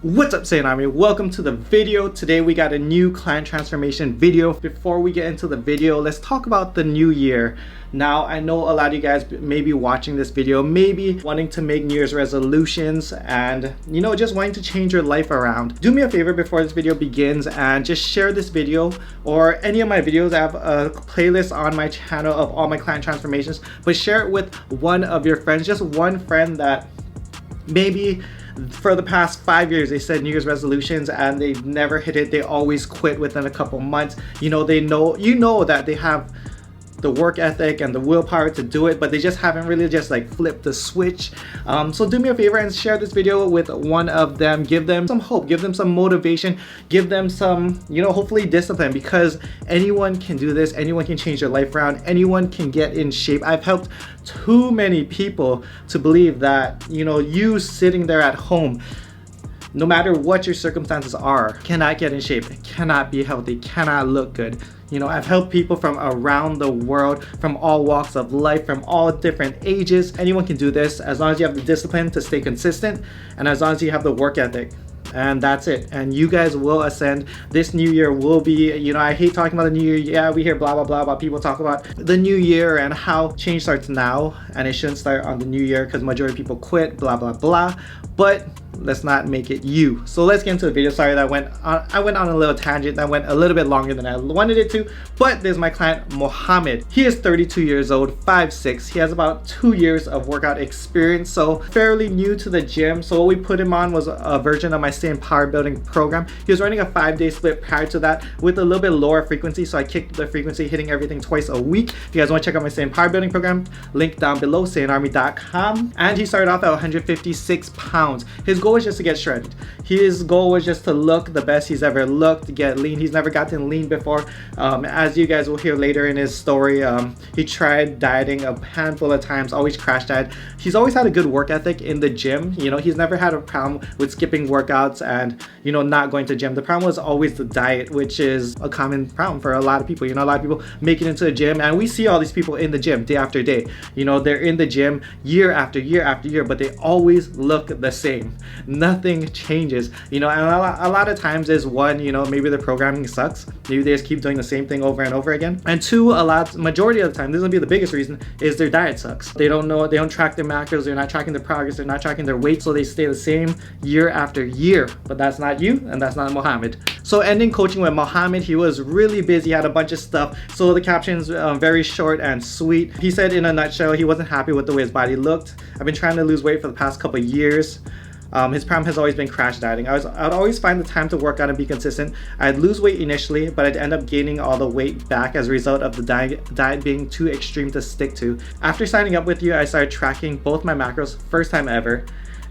What's up, Saiyan Army? Welcome to the video. Today we got a new client transformation video. Before we get into the video, let's talk about the new year. Now, I know a lot of you guys may be watching this video, maybe wanting to make New Year's resolutions and, just wanting to change your life around. Do me a favor before this video begins and just share this video or any of my videos. I have a playlist on my channel of all my client transformations, but share it with one of your friends, just one friend that maybe for the past 5 years they said New Year's resolutions and they never hit it. They always quit within a couple months. They know that they have the work ethic and the willpower to do it, but they just haven't really just like flipped the switch. So do me a favor and share this video with one of them. Give them some hope, give them some motivation, give them some, hopefully discipline, because anyone can do this. Anyone can change their life around. Anyone can get in shape. I've helped too many people to believe that, you sitting there at home, no matter what your circumstances are, cannot get in shape, cannot be healthy, cannot look good. I've helped people from around the world, from all walks of life, from all different ages. Anyone can do this as long as you have the discipline to stay consistent and as long as you have the work ethic. And that's it. And you guys will ascend. This new year will be, I hate talking about the new year. Yeah, we hear blah, blah, blah about people talk about the new year and how change starts now. And it shouldn't start on the new year because majority of people quit, blah, blah, blah. But let's not make it you. So let's get into the video. Sorry that I went on a little tangent that went a little bit longer than I wanted it to, but there's my client Mohammed. He is 32 years old, 5'6". He has about 2 years of workout experience, so fairly new to the gym. So what we put him on was a version of my Saiyan Power Building program. He was running a 5-day split prior to that with a little bit lower frequency, so I kicked the frequency, hitting everything twice a week. If you guys want to check out my Saiyan Power Building program, link down below, SaiyanArmy.com. And he started off at 156 pounds. His goal was just to get shredded. His goal was just to look the best he's ever looked, get lean. He's never gotten lean before. As you guys will hear later in his story, he tried dieting a handful of times, always crash diet. He's always had a good work ethic in the gym. He's never had a problem with skipping workouts and, not going to gym. The problem was always the diet, which is a common problem for a lot of people. A lot of people make it into a gym, and we see all these people in the gym day after day. They're in the gym year after year after year, but they always look the same. Nothing changes, and a lot of times is one, maybe the programming sucks. Maybe they just keep doing the same thing over and over again. And two, majority of the time, this will be the biggest reason, is their diet sucks. They don't track their macros, they're not tracking their progress, they're not tracking their weight, so they stay the same year after year. But that's not you, and that's not Mohammed. So ending coaching with Mohammed, he was really busy, had a bunch of stuff. So the caption's very short and sweet. He said in a nutshell, he wasn't happy with the way his body looked. I've been trying to lose weight for the past couple of years. His problem has always been crash dieting. I'd always find the time to work out and be consistent. I'd lose weight initially, but I'd end up gaining all the weight back as a result of the diet being too extreme to stick to. After signing up with you, I started tracking both my macros, first time ever,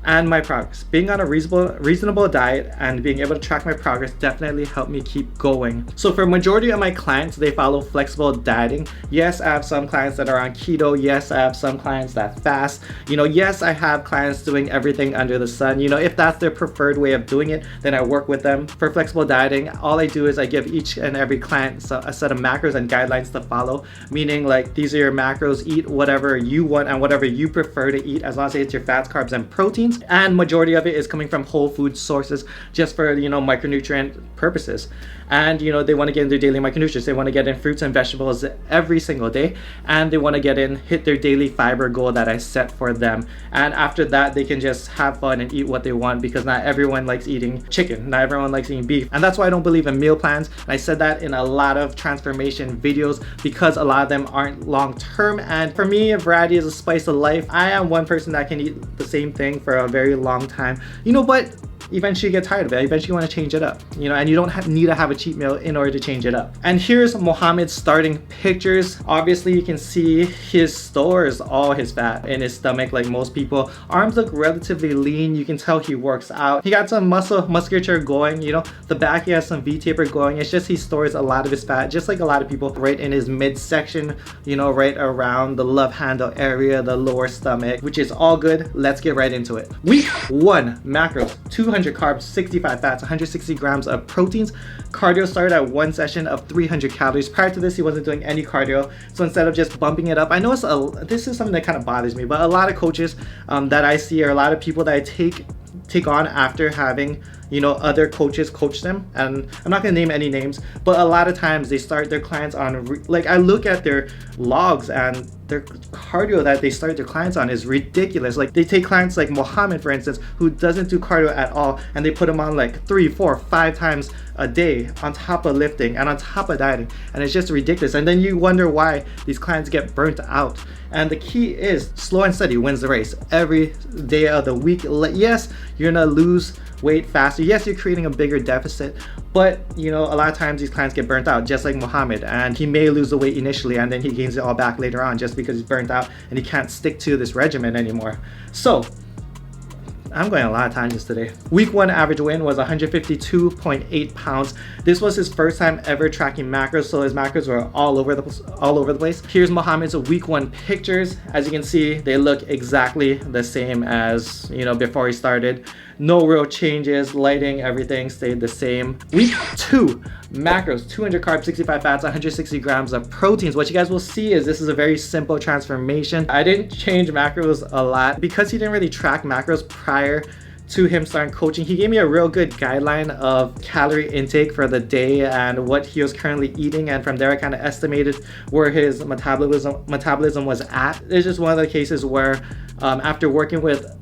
and my progress. Being on a reasonable diet and being able to track my progress definitely helped me keep going. So for majority of my clients, they follow flexible dieting. Yes, I have some clients that are on keto. Yes, I have some clients that fast. Yes, I have clients doing everything under the sun. If that's their preferred way of doing it, then I work with them. For flexible dieting, all I do is I give each and every client a set of macros and guidelines to follow, meaning like these are your macros, eat whatever you want and whatever you prefer to eat as long as it's your fats, carbs, and proteins. And majority of it is coming from whole food sources just for micronutrient purposes. And they want to get in their daily micronutrients. They want to get in fruits and vegetables every single day, and they want to hit their daily fiber goal that I set for them. And after that, they can just have fun and eat what they want, because not everyone likes eating chicken, not everyone likes eating beef. And that's why I don't believe in meal plans. And I said that in a lot of transformation videos, because a lot of them aren't long term. And for me, variety is a spice of life. I am one person that can eat the same thing for a very long time, but eventually you get tired of it. Eventually you want to change it up, and you don't need to have a cheat meal in order to change it up. And here's Mohammed's starting pictures. Obviously you can see his stores all his fat in his stomach, like most people. Arms look relatively lean. You can tell he works out. He got some musculature going. The back, he has some V-taper going. It's just he stores a lot of his fat, just like a lot of people, right in his midsection, right around the love handle area, the lower stomach, which is all good. Let's get right into it. Week 1, macros: 200 carbs, 65 fats, 160 grams of proteins. Cardio started at one session of 300 calories. Prior to this, he wasn't doing any cardio. So instead of just bumping it up, I know this is something that kind of bothers me, but a lot of coaches that I see, or a lot of people that I take on after having you know, other coaches coach them, and I'm not gonna name any names, but a lot of times they start their clients on like, I look at their logs and their cardio that they start their clients on is ridiculous. Like, they take clients like Mohammed, for instance, who doesn't do cardio at all, and they put him on like 3, 4, 5 times a day on top of lifting and on top of dieting, and it's just ridiculous. And then you wonder why these clients get burnt out. And the key is slow and steady wins the race every day of the week. Yes, you're gonna lose weight faster. Yes, you're creating a bigger deficit, but you know, a lot of times these clients get burnt out, just like Mohammed, and he may lose the weight initially and then he gains it all back later on just because he's burnt out and he can't stick to this regimen anymore. So I'm going a lot of tangents today. Week 1 average weigh-in was 152.8 pounds. This was his first time ever tracking macros, so his macros were all over the place. Here's Mohammed's week 1 pictures. As you can see, they look exactly the same as, you know, before he started. No real changes, lighting, everything stayed the same. Week 2 macros, 200 carbs, 65 fats, 160 grams of proteins. What you guys will see is this is a very simple transformation. I didn't change macros a lot because he didn't really track macros prior to him starting coaching. He gave me a real good guideline of calorie intake for the day and what he was currently eating, and from there I kind of estimated where his metabolism was at. It's just one of the cases where after working with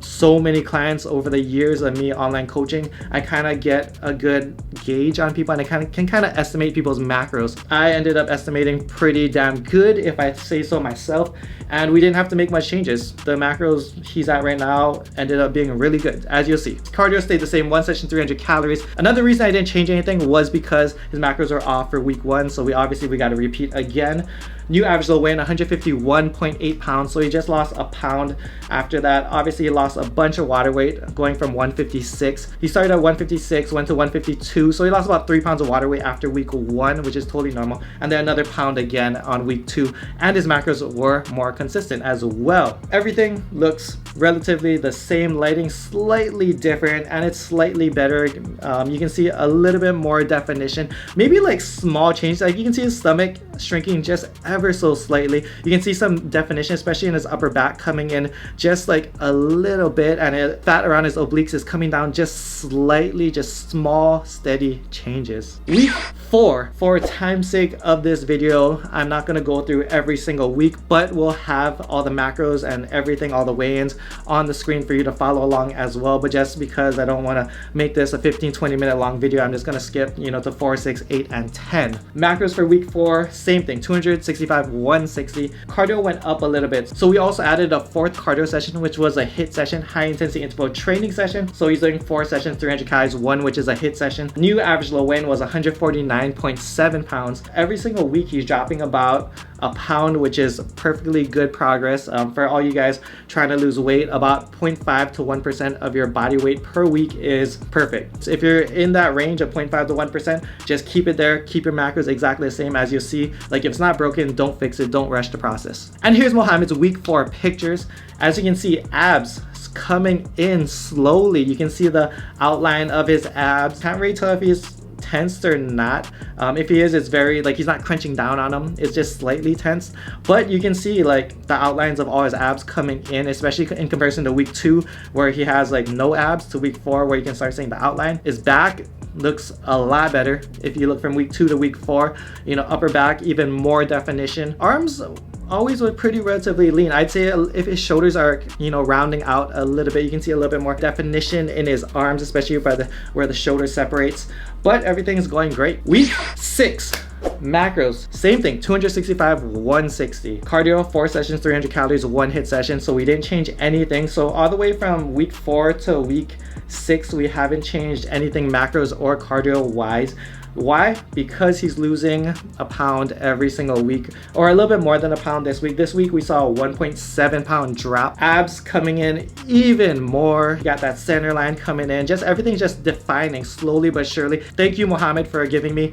so many clients over the years of me online coaching, I kind of get a good gauge on people, and I can kind of estimate people's macros. I ended up estimating pretty damn good, if I say so myself, and we didn't have to make much changes. The macros he's at right now ended up being really good, as you'll see. Cardio stayed the same, 1 session 300 calories. Another reason I didn't change anything was because his macros are off for week 1, so we got to repeat again. New average low weigh-in 151.8 pounds, so he just lost a pound after that. Obviously he lost a bunch of water weight going from 156. He started at 156, went to 152, so he lost about 3 pounds of water weight after week 1, which is totally normal, and then another pound again on week 2, and his macros were more consistent as well. Everything looks relatively the same, lighting slightly different, and it's slightly better. You can see a little bit more definition, maybe like small changes. Like, you can see his stomach shrinking just ever so slightly. You can see some definition, especially in his upper back, coming in just like a little bit, and fat around his obliques is coming down just slightly, just small steady changes. Week 4, for time's sake of this video, I'm not going to go through every single week, but we'll have all the macros and everything, all the weigh-ins on the screen for you to follow along as well. But just because I don't want to make this a 15-20 minute long video, I'm just going to skip, you know, to 4, 6, 8, and 10. Macros for week 4, same thing, 265, 160. Cardio went up a little bit, so we also added a 4th cardio session, which was a HIIT session, high intensity interval training session. So he's doing 4 sessions, 300 calories, 1 which is a HIIT session. New average low weigh-in was 149.7 pounds. Every single week he's dropping about a pound, which is perfectly good progress. For all you guys trying to lose weight, about 0.5 to 1% of your body weight per week is perfect. So if you're in that range of 0.5 to 1%, just keep it there. Keep your macros exactly the same. As you'll see, like, if it's not broken, don't fix it, don't rush the process. And here's Mohammed's week 4 pictures. As you can see, abs coming in slowly. You can see the outline of his abs. Can't really tell if he's tensed or not. If he is, it's very, like, he's not crunching down on them, it's just slightly tense, but you can see like the outlines of all his abs coming in, especially in comparison to week 2 where he has like no abs, to week 4 where you can start seeing the outline. His back looks a lot better if you look from week 2 to week 4. You know, upper back, even more definition. Arms always were pretty relatively lean. I'd say if his shoulders are, you know, rounding out a little bit, you can see a little bit more definition in his arms, especially by where the shoulder separates. But everything's going great. Week 6 macros, same thing, 265, 160. Cardio, 4 sessions, 300 calories, 1 HIIT session. So we didn't change anything. So all the way from week 4 to week 6, we haven't changed anything macros or cardio wise. Why? Because he's losing a pound every single week, or a little bit more than a pound this week. This week we saw a 1.7 pound drop. Abs coming in even more. You got that center line coming in. Just everything's just defining slowly but surely. Thank you, Mohammed, for giving me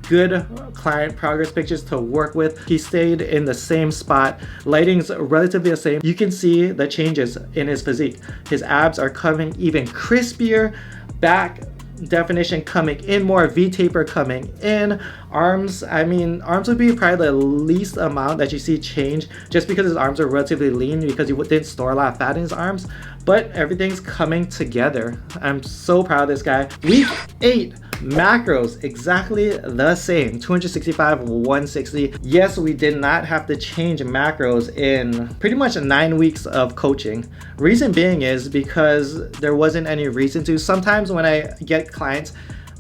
good client progress pictures to work with. He stayed in the same spot. Lighting's relatively the same. You can see the changes in his physique. His abs are coming even crispier. Back definition coming in more, V-taper coming in. Arms, I mean, arms would be probably the least amount that you see change, just because his arms are relatively lean, because he didn't store a lot of fat in his arms. but everything's coming together. I'm so proud of this guy. Week 8 macros exactly the same, 265, 160. Yes, we did not have to change macros in pretty much 9 weeks of coaching. Reason being is because there wasn't any reason to. Sometimes when I get clients,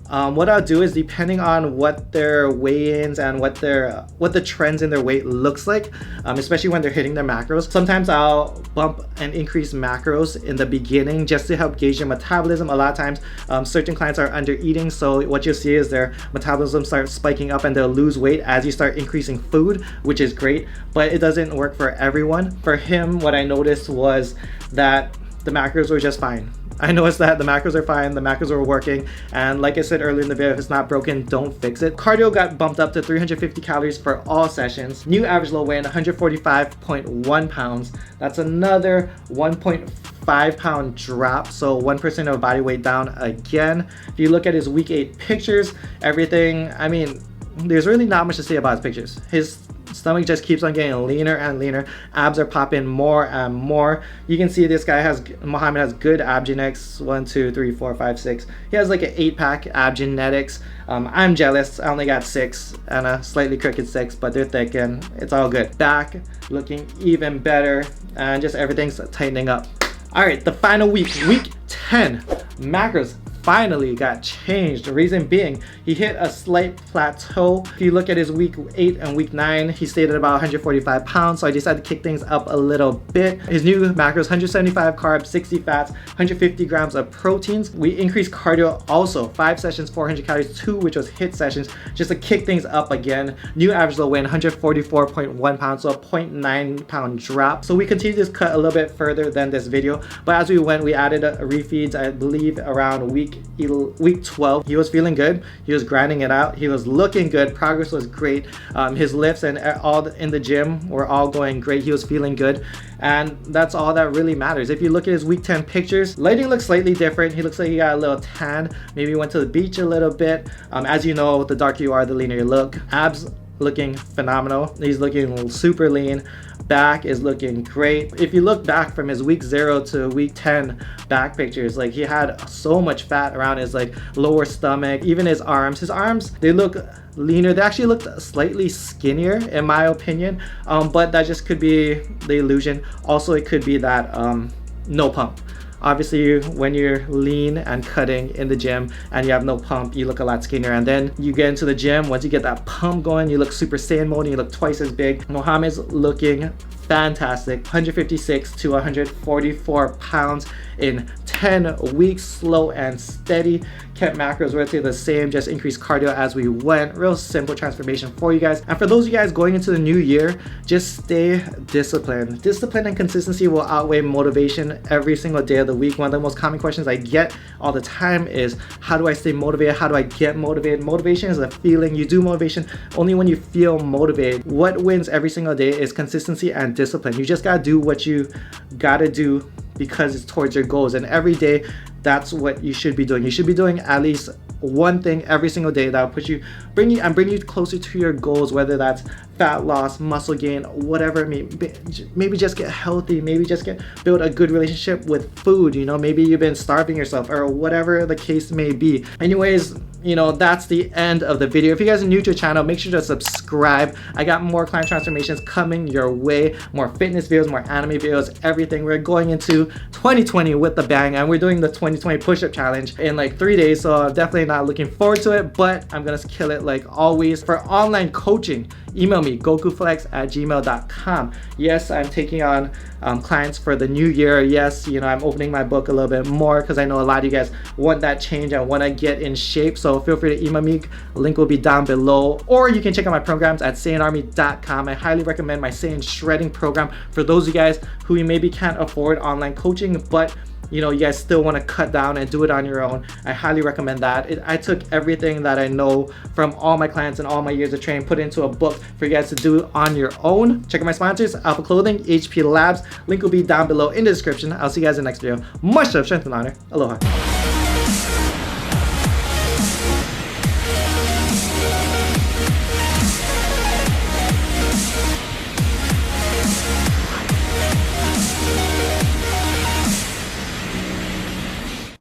what I'll do is, depending on what their weigh-ins and what the trends in their weight looks like, especially when they're hitting their macros, sometimes I'll bump and increase macros in the beginning just to help gauge their metabolism. A lot of times, certain clients are under eating, so what you'll see is their metabolism starts spiking up and they'll lose weight as you start increasing food, which is great, but it doesn't work for everyone. For him, what I noticed was that the macros were just fine. I noticed that the macros are fine, the macros are working, and like I said earlier in the video, if it's not broken, don't fix it. Cardio got bumped up to 350 calories for all sessions. New average low weigh-in, 145.1 pounds. That's another 1.5 pound drop, so 1% of body weight down again. If you look at his week 8 pictures, everything, I mean, there's really not much to say about his pictures. His stomach just keeps on getting leaner and leaner. Abs are popping more and more. You can see this guy Mohammed has good ab genetics. 1, 2, 3, 4, 5, 6. He has like an 8-pack ab genetics. I'm jealous. I only got 6 and a slightly crooked 6, but they're thick and it's all good. Back looking even better and just everything's tightening up. All right, the final week, week 10, macros finally got changed. The reason being, he hit a slight plateau. If you look at his week 8 and week 9, he stayed at about 145 pounds, so I decided to kick things up a little bit. His new macros, 175 carbs, 60 fats, 150 grams of proteins. We increased cardio also, 5 sessions, 400 calories, 2 which was HIIT sessions, just to kick things up again. New average low weigh-in, 144.1 pounds, so a 0.9 pound drop. So we continued to cut a little bit further than this video, but as we went, we added refeeds, I believe around week 12. He was feeling good. He was grinding it out. He was looking good. Progress was great. His lifts and all in the gym were all going great. He was feeling good, and that's all that really matters. If you look at his week 10 pictures, lighting looks slightly different. He looks like he got a little tan. Maybe went to the beach a little bit. As you know, the darker you are, the leaner you look. Abs looking phenomenal. He's looking super lean. Back is looking great. If you look back from his week 0 to week 10 back pictures, like he had so much fat around his like lower stomach, even his arms, they look leaner. They actually looked slightly skinnier in my opinion, but that just could be the illusion. Also, it could be that no pump. Obviously, when you're lean and cutting in the gym and you have no pump, you look a lot skinnier. And then you get into the gym, once you get that pump going, you look super Saiyan mode and you look twice as big. Mohammed's looking fantastic, 156 to 144 pounds in 10 weeks, slow and steady. Kept macros relatively the same, just increased cardio as we went. Real simple transformation for you guys. And for those of you guys going into the new year, just stay disciplined. Discipline and consistency will outweigh motivation every single day of the week. One of the most common questions I get all the time is, how do I stay motivated? How do I get motivated? Motivation is a feeling. You do motivation only when you feel motivated. What wins every single day is consistency and discipline. You just gotta do what you gotta do because it's towards your goals, and every day that's what you should be doing. You should be doing at least one thing every single day that will bring you closer to your goals, whether that's fat loss, muscle gain, whatever it may be. Maybe just get healthy, maybe just build a good relationship with food, you know, maybe you've been starving yourself or whatever the case may be. Anyways, you know, that's the end of the video. If you guys are new to the channel, make sure to subscribe. I got more client transformations coming your way, more fitness videos, more anime videos, everything. We're going into 2020 with the bang, and we're doing the 2020 push-up challenge in like 3 days, so I'm definitely not looking forward to it, but I'm gonna kill it like always. For online coaching, email me, gokuflex@gmail.com. Yes, I'm taking on clients for the new year. Yes, you know, I'm opening my book a little bit more because I know a lot of you guys want that change and want to get in shape, so feel free to email me. Link will be down below, or you can check out my programs at SaiyanArmy.com. I highly recommend my Saiyan Shredding program for those of you guys who maybe can't afford online coaching, but you know, you guys still want to cut down and do it on your own. I highly recommend that. I took everything that I know from all my clients and all my years of training, put it into a book for you guys to do on your own. Check out my sponsors, Alpha Clothing, HP Labs. Link will be down below in the description. I'll see you guys in the next video. Much love, strength, and honor. Aloha.